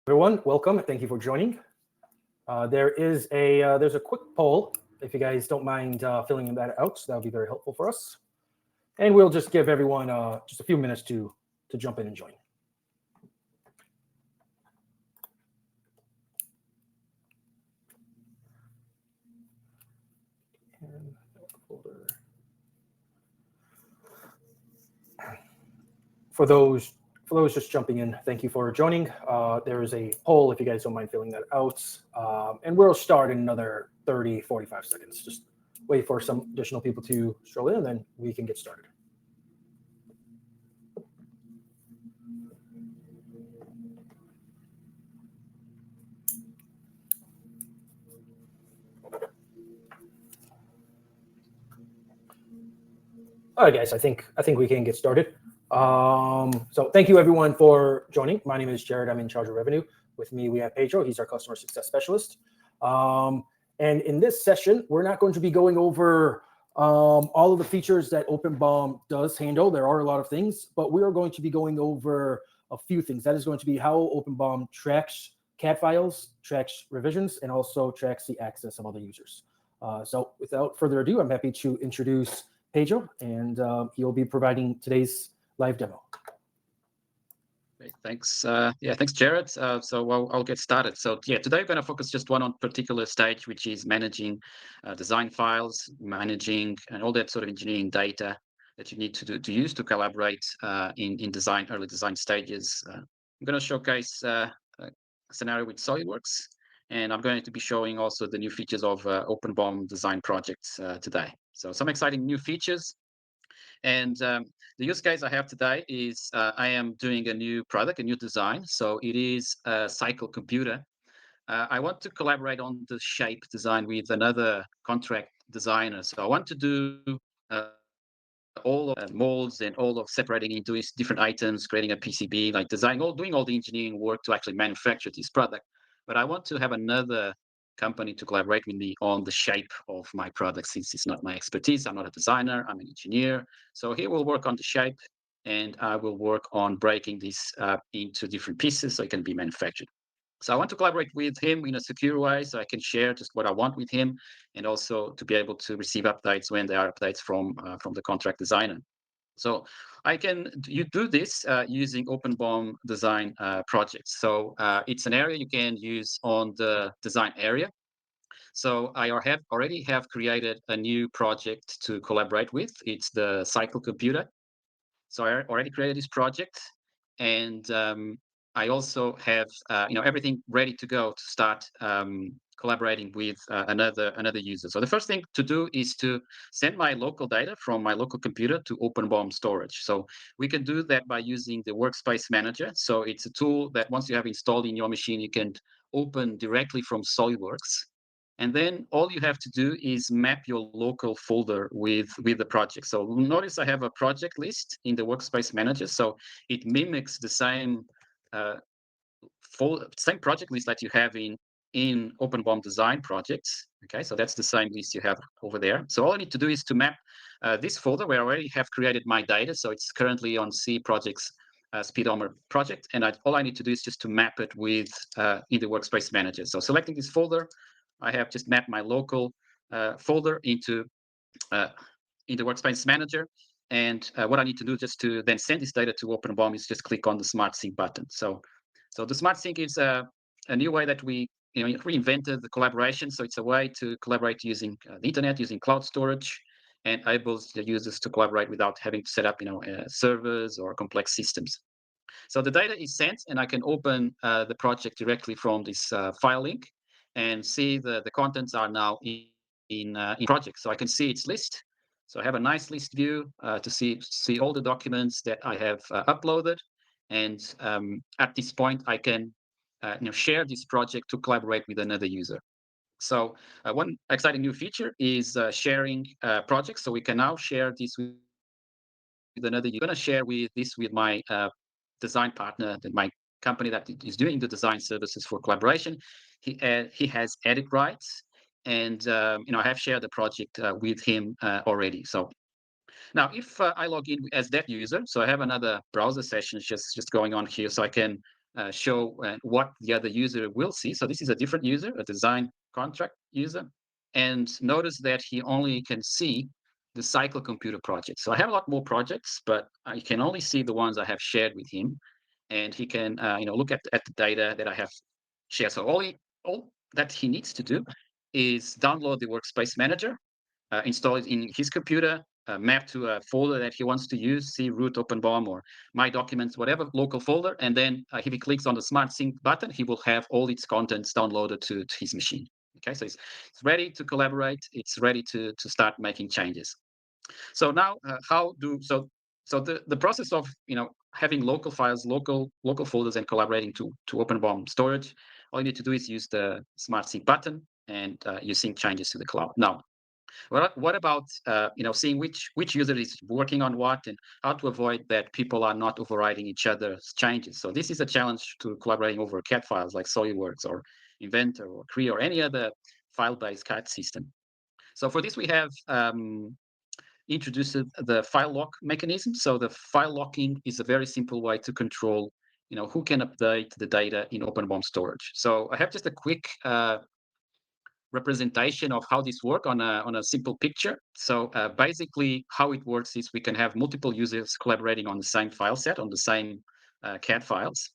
Everyone, welcome. Thank you for joining. There's a quick poll. If you guys don't mind filling that out, that would be very helpful for us. And we'll just give everyone just a few minutes to jump in and join. And folder. For those just jumping in, thank you for joining. There is a poll if you guys don't mind filling that out. And we'll start in another 30, 45 seconds. Just wait for some additional people to stroll in, and then we can get started. All right, guys, I think we can get started. So thank you everyone for joining. My name is Jared. I'm in charge of revenue. With me, we have Pedro. He's our customer success specialist. And in this session, we're not going to be going over all of the features that OpenBOM does handle. There are a lot of things, but we are going to be going over a few things. That is going to be how OpenBOM tracks CAD files, tracks revisions, and also tracks the access of other users. So without further ado, I'm happy to introduce Pedro, and he'll be providing today's live demo. Great, thanks. Thanks, Jared. So I'll get started. So today we're going to focus just one on particular stage, which is managing design files, managing and all that sort of engineering data that you need to use to collaborate in early design stages. I'm going to showcase a scenario with SolidWorks, and I'm going to be showing also the new features of OpenBOM Design Projects today. So some exciting new features. And the use case I have today is I am doing a new product, a new design. So it is a cycle computer. I want to collaborate on the shape design with another contract designer. So I want to do all of molds and all of separating into different items, creating a PCB, like doing all the engineering work to actually manufacture this product. But I want to have another company to collaborate with me on the shape of my product, since it's not my expertise. I'm not a designer, I'm an engineer. So he will work on the shape, and I will work on breaking this into different pieces so it can be manufactured. So I want to collaborate with him in a secure way so I can share just what I want with him, and also to be able to receive updates when there are updates from the contract designer. So you do this using OpenBOM Design Projects. So it's an area you can use on the design area. So I already have created a new project to collaborate with. It's the cycle computer. So I already created this project, and I also have everything ready to go to start collaborating with another user. So the first thing to do is to send my local data from my local computer to OpenBOM storage. So we can do that by using the Workspace Manager. So it's a tool that once you have installed in your machine, you can open directly from SolidWorks. And then all you have to do is map your local folder with the project. So notice I have a project list in the Workspace Manager. So it mimics the same same project list that you have in OpenBOM Design Projects. Okay, so that's the same list you have over there. So all I need to do is to map this folder where I already have created my data. So it's currently on C Projects Speedometer project, and all I need to do is just to map it with in the Workspace Manager. So selecting this folder, I have just mapped my local folder into the Workspace Manager. And what I need to do just to then send this data to OpenBOM is just click on the Smart Sync button. So the Smart Sync is a new way that we reinvented the collaboration. So it's a way to collaborate using the internet, using cloud storage, and enables the users to collaborate without having to set up servers or complex systems. So the data is sent, and I can open the project directly from this file link and see the contents are now in project. So I can see its list. So I have a nice list view to see all the documents that I have uploaded. And at this point, I can share this project to collaborate with another user. So one exciting new feature is sharing projects. So we can now share this with another user. I'm going to share this with my design partner, my company that is doing the design services for collaboration. He has edit rights, and I have shared the project with him already. So now, if I log in as that user, so I have another browser session just going on here, so I can show what the other user will see. So this is a different user, a design contract user. And notice that he only can see the cycle computer project. So I have a lot more projects, but I can only see the ones I have shared with him. And he can look at the data that I have shared. So all that he needs to do is download the Workspace Manager, install it in his computer, map to a folder that he wants to use, C root OpenBOM or My Documents, whatever local folder. And then if he clicks on the Smart Sync button, he will have all its contents downloaded to his machine. Okay, so it's ready to collaborate. It's ready to start making changes. So now, the process of having local files, local folders, and collaborating to OpenBOM storage. All you need to do is use the Smart Sync button, and you sync changes to the cloud. Now, what about seeing which user is working on what and how to avoid that people are not overriding each other's changes? So this is a challenge to collaborating over CAD files like SolidWorks or Inventor or Creo or any other file-based CAD system. So for this, we have introduced the file lock mechanism. So the file locking is a very simple way to control who can update the data in OpenBOM storage. So I have just a quick representation of how this works on a simple picture. So basically how it works is we can have multiple users collaborating on the same file set, on the same CAD files.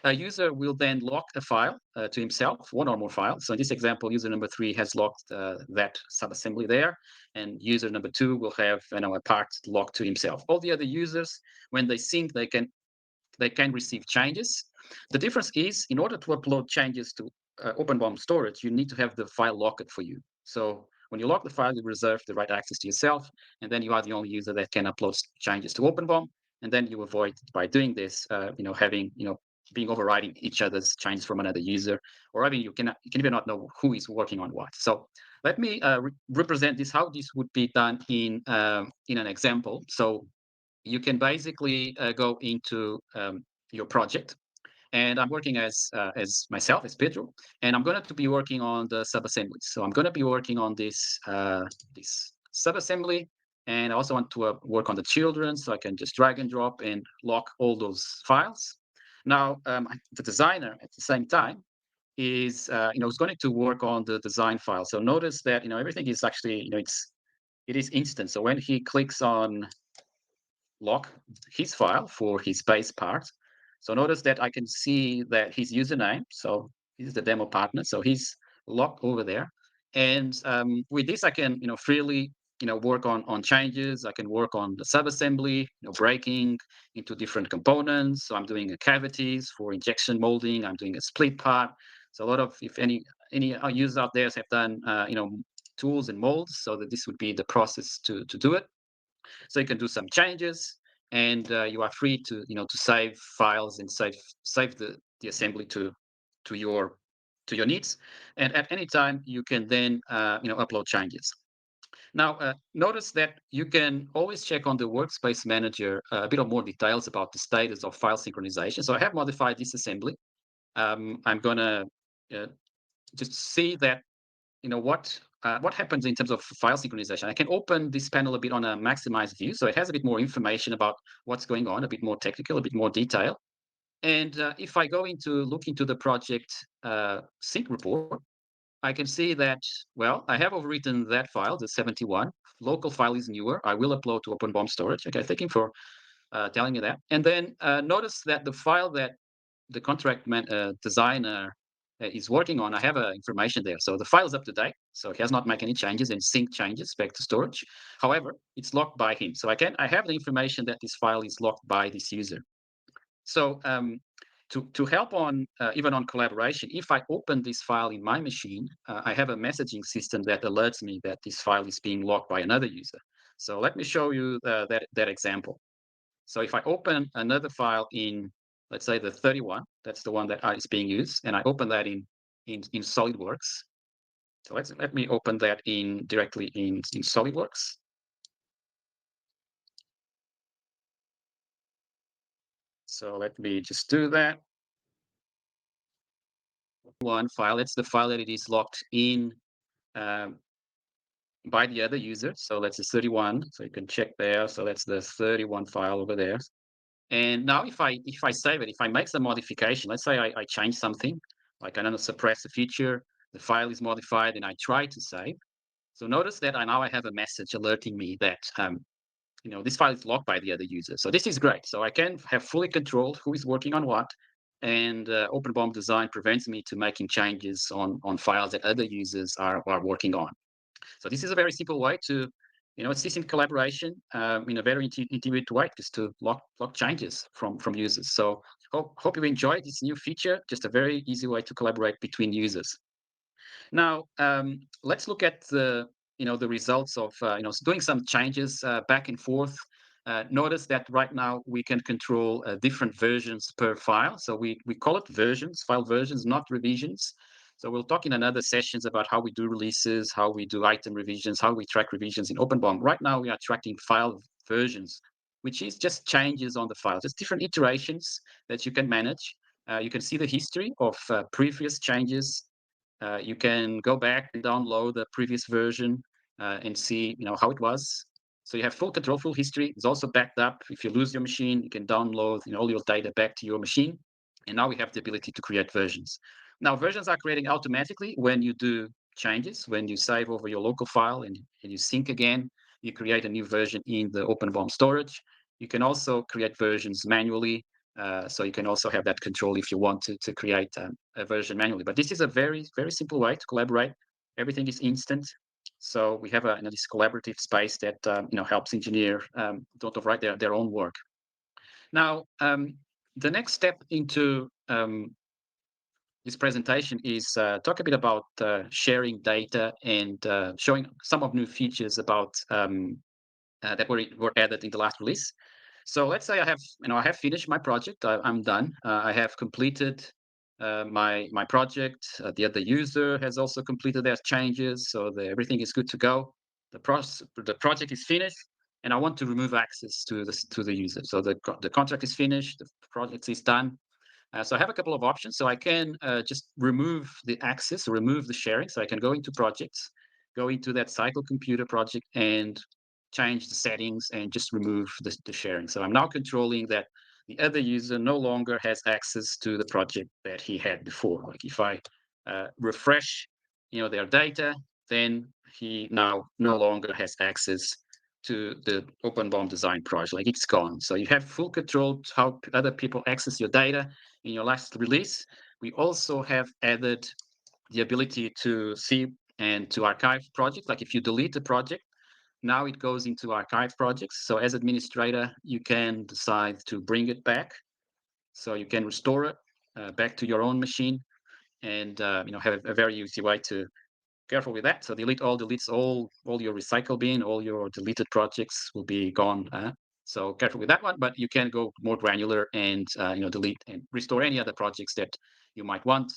A user will then lock a file to himself, one or more files. So in this example, user number 3 has locked that subassembly there, and user number 2 will have a part locked to himself. All the other users, when they sync, they can receive changes. The difference is, in order to upload changes to OpenBOM storage, you need to have the file locked for you. So when you lock the file, you reserve the right access to yourself, and then you are the only user that can upload changes to OpenBOM. And then you avoid, by doing this, having being overriding each other's changes from another user, or even you can even not know who is working on what. So let me represent this, how this would be done in an example. So you can basically go into your project, and I'm working as myself, as Pedro, and I'm going to be working on the subassemblies. So I'm going to be working on this subassembly, and I also want to work on the children, so I can just drag and drop and lock all those files. Now, the designer at the same time is going to work on the design file. So notice that everything is actually it is instant. So when he clicks on lock his file for his base part. So notice that I can see that his username, so he's the demo partner, so he's locked over there. And with this, I can freely work on changes. I can work on the subassembly, breaking into different components. So I'm doing a cavities for injection molding. I'm doing a split part. So a lot of, if any users out there have done tools and molds, so that this would be the process to do it. So you can do some changes, and you are free to save files and save the assembly to your needs. And at any time, you can then upload changes. Now, notice that you can always check on the Workspace Manager a bit of more details about the status of file synchronization. So I have modified this assembly. I'm going to just see that what happens in terms of file synchronization. I can open this panel a bit on a maximized view, so it has a bit more information about what's going on, a bit more technical, a bit more detail. And if I go look into the project sync report, I can see that, well, I have overwritten that file, the 71. Local file is newer. I will upload to OpenBOM storage. Okay, thank you for telling me that. And then notice that the file that the contract designer is working on, I have information there. So the file is up to date. So he has not made any changes and sync changes back to storage. However, it's locked by him. So I have the information that this file is locked by this user. So to help on even on collaboration, if I open this file in my machine, I have a messaging system that alerts me that this file is being locked by another user. So let me show you that example. So if I open another file in, let's say, the 31, that's the one that is being used, and I open that in SolidWorks. So let me open that directly in SolidWorks. So let me just do that. One file, that's the file that it is locked in by the other user. So that's the 31. So you can check there. So that's the 31 file over there. And now if I save it, if I make some modification, let's say I change something, like I don't know, suppress a feature, the file is modified, and I try to save. So notice that I have a message alerting me that this file is locked by the other user. So this is great. So I can have fully controlled who is working on what, and OpenBOM Design prevents me to making changes on files that other users are working on. So this is a very simple way to, assist in collaboration in a very intuitive way, just to lock changes from users. So hope you enjoyed this new feature. Just a very easy way to collaborate between users. Now, let's look at the results of doing some changes back and forth. Notice that right now we can control different versions per file. So we call it versions, file versions, not revisions. So we'll talk in another sessions about how we do releases, how we do item revisions, how we track revisions in OpenBOM. Right now we are tracking file versions, which is just changes on the file, just different iterations that you can manage. You can see the history of previous changes. You can go back and download the previous version and see, how it was. So you have full control, full history. It's also backed up. If you lose your machine, you can download, all your data back to your machine. And now we have the ability to create versions. Now versions are creating automatically when you do changes, when you save over your local file and you sync again. You create a new version in the OpenBOM storage. You can also create versions manually. So you can also have that control if you want to create a version manually. But this is a very, very simple way to collaborate. Everything is instant. So we have this collaborative space that helps engineer don't overwrite their own work. Now, the next step into this presentation is talk a bit about sharing data and showing some of new features about that were added in the last release. So let's say I have finished my project. I'm done. I have completed my project. The other user has also completed their changes, so everything is good to go. The project is finished, and I want to remove access to the user. So the contract is finished. The project is done. So I have a couple of options. So I can just remove the access, remove the sharing. So I can go into projects, go into that cycle computer project, and change the settings and just remove the sharing. So I'm now controlling that the other user no longer has access to the project that he had before. Like if I refresh, their data, then he now no longer has access to the OpenBOM Design Project. Like it's gone. So you have full control to how other people access your data in your last release. We also have added the ability to see and to archive projects. Like if you delete a project, now it goes into archive projects. So as administrator, you can decide to bring it back. So you can restore it back to your own machine and have a very easy way to careful with that. So delete all deletes all your recycle bin, all your deleted projects will be gone. So careful with that one, but you can go more granular and delete and restore any other projects that you might want.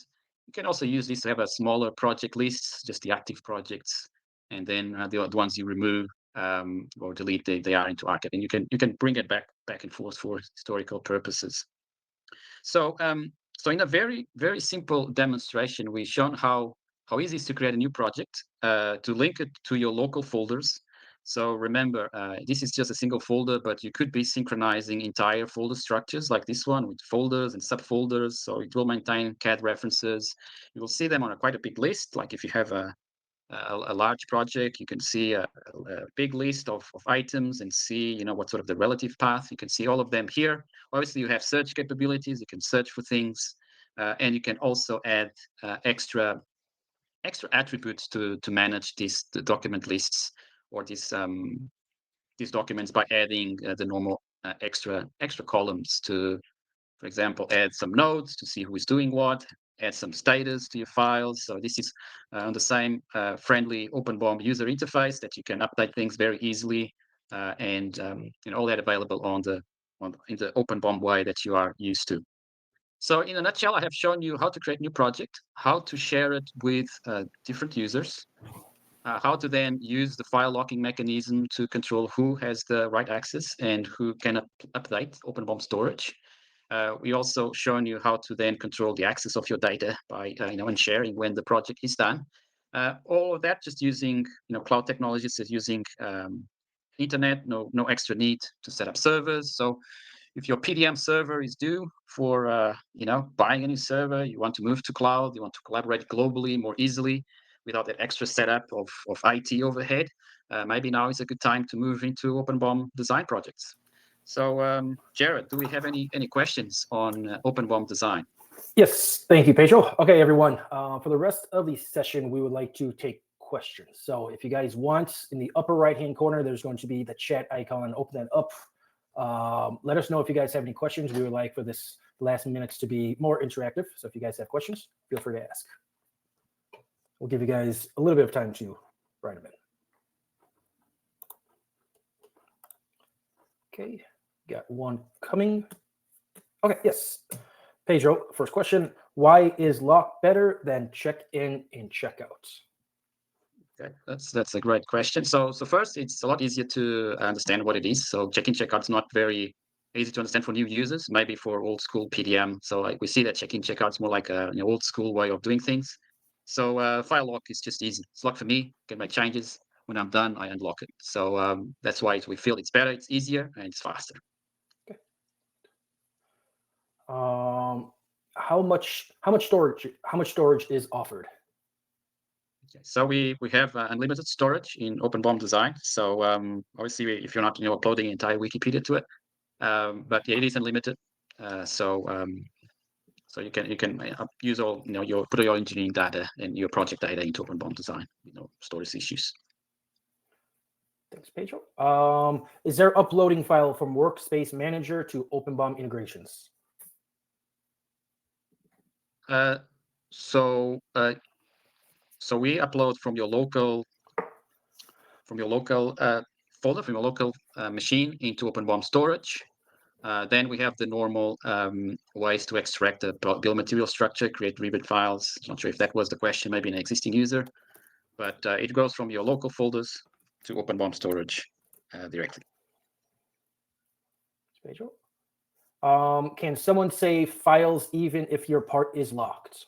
You can also use this to have a smaller project list, just the active projects, and then the ones you remove or delete, they are into archive, and you can bring it back and forth for historical purposes. So, so in a very, very simple demonstration, we've shown how easy it is to create a new project, to link it to your local folders. So remember, this is just a single folder, but you could be synchronizing entire folder structures like this one with folders and subfolders. So it will maintain CAD references. You will see them on quite a big list. Like if you have a large project, you can see a big list of items and see, what sort of the relative path. You can see all of them here. Obviously, you have search capabilities. You can search for things, and you can also add extra attributes to manage the document lists or these documents by adding the normal extra columns to, for example, add some notes to see who is doing what, add some status to your files. So this is on the same friendly OpenBOM user interface that you can update things very easily, and all that available in the OpenBOM way that you are used to. So in a nutshell, I have shown you how to create a new project, how to share it with different users, how to then use the file locking mechanism to control who has the right access and who can update OpenBOM storage. We also shown you how to then control the access of your data by and sharing when the project is done. All of that just using cloud technologies, is using internet, no extra need to set up servers. So if your PDM server is due for buying a new server, you want to move to cloud, you want to collaborate globally more easily without that extra setup of IT overhead, maybe now is a good time to move into OpenBOM Design Projects. So, Jared, do we have any questions on OpenBOM Design? Yes, thank you, Pedro. Okay, everyone. For the rest of the session, we would like to take questions. So if you guys want, in the upper right-hand corner, there's going to be the chat icon. Open that up. Let us know if you guys have any questions. We would like for this last minutes to be more interactive. So if you guys have questions, feel free to ask. We'll give you guys a little bit of time to write them in. Okay, got one coming. Okay, yes. Pedro, first question. Why is lock better than check-in and check-out? Okay, that's a great question. So first, it's a lot easier to understand what it is. So check-in, check-out is not very easy to understand for new users, maybe for old school PDM. So like we see that check-in, check-out is more like an old school way of doing things. So file lock is just easy. It's locked for me. Can make changes. When I'm done, I unlock it. So that's why we feel it's better, it's easier, and it's faster. Okay. How much storage is offered? Okay. So we have unlimited storage in OpenBOM Design. So obviously, if you're not uploading entire Wikipedia to it, but yeah, it is unlimited. So you can use all put all your engineering data and your project data into OpenBOM Design. Storage issues. Thanks, Pedro. Is there uploading file from Workspace Manager to OpenBOM integrations? So we upload from your local folder, from your local machine into OpenBOM storage. Then we have the normal ways to extract the bill of material structure, create rebit files. Not sure if that was the question, maybe an existing user, but it goes from your local folders to OpenBOM storage directly. Pedro. Can someone save files even if your part is locked?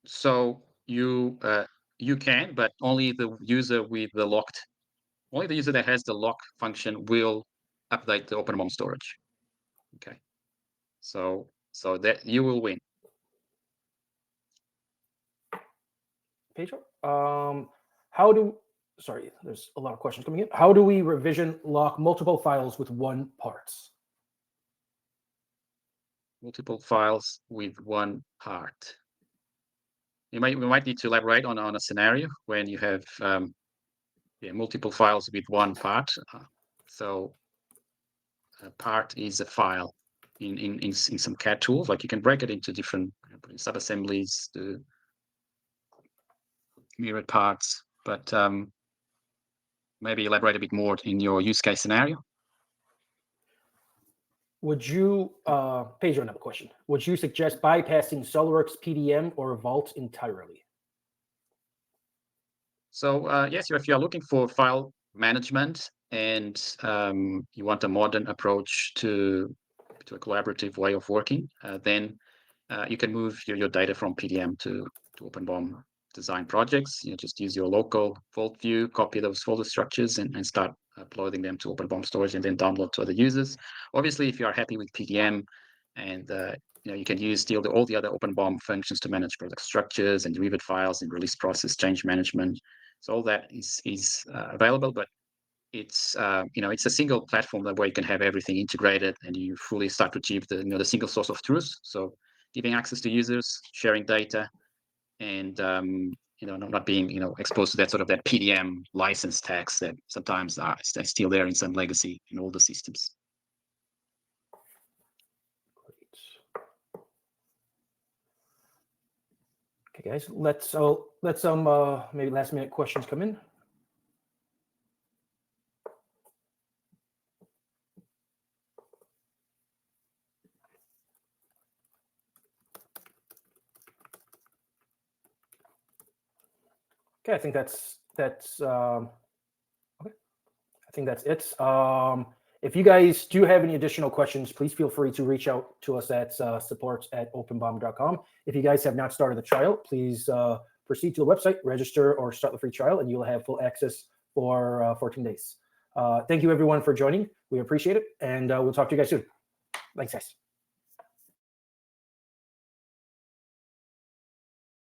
So you can, but only the user that has the lock function will update the OpenBOM storage. Okay, so that you will win. Pedro, there's a lot of questions coming in. How do we revision lock multiple files with one part? Multiple files with one part. We might need to elaborate on a scenario when you have multiple files with one part. So a part is a file in some CAD tools. Like you can break it into different sub-assemblies, the mirrored parts, but maybe elaborate a bit more in your use case scenario. Would you, Pedro, another question. Would you suggest bypassing SolidWorks PDM or Vault entirely? So yes, if you are looking for file management and you want a modern approach to a collaborative way of working, then you can move your data from PDM to OpenBOM Design Projects. Just use your local vault view, copy those folder structures, and start uploading them to OpenBOM storage, and then download to other users. Obviously, if you are happy with PDM, and you can use still all the other OpenBOM functions to manage product structures and derivative files and release process change management. So all that is available, but it's it's a single platform where you can have everything integrated, and you fully start to achieve the single source of truth. So giving access to users, sharing data, and not being exposed to that PDM license tax that sometimes are still there in some legacy in older systems. Great. Okay, guys, let's some maybe last minute questions come in. Okay, I think that's okay. I think that's it. If you guys do have any additional questions, please feel free to reach out to us at support@openbom.com. If you guys have not started the trial, please proceed to the website, register, or start the free trial, and you'll have full access for 14 days. Thank you everyone for joining. We appreciate it, and we'll talk to you guys soon. Thanks, guys.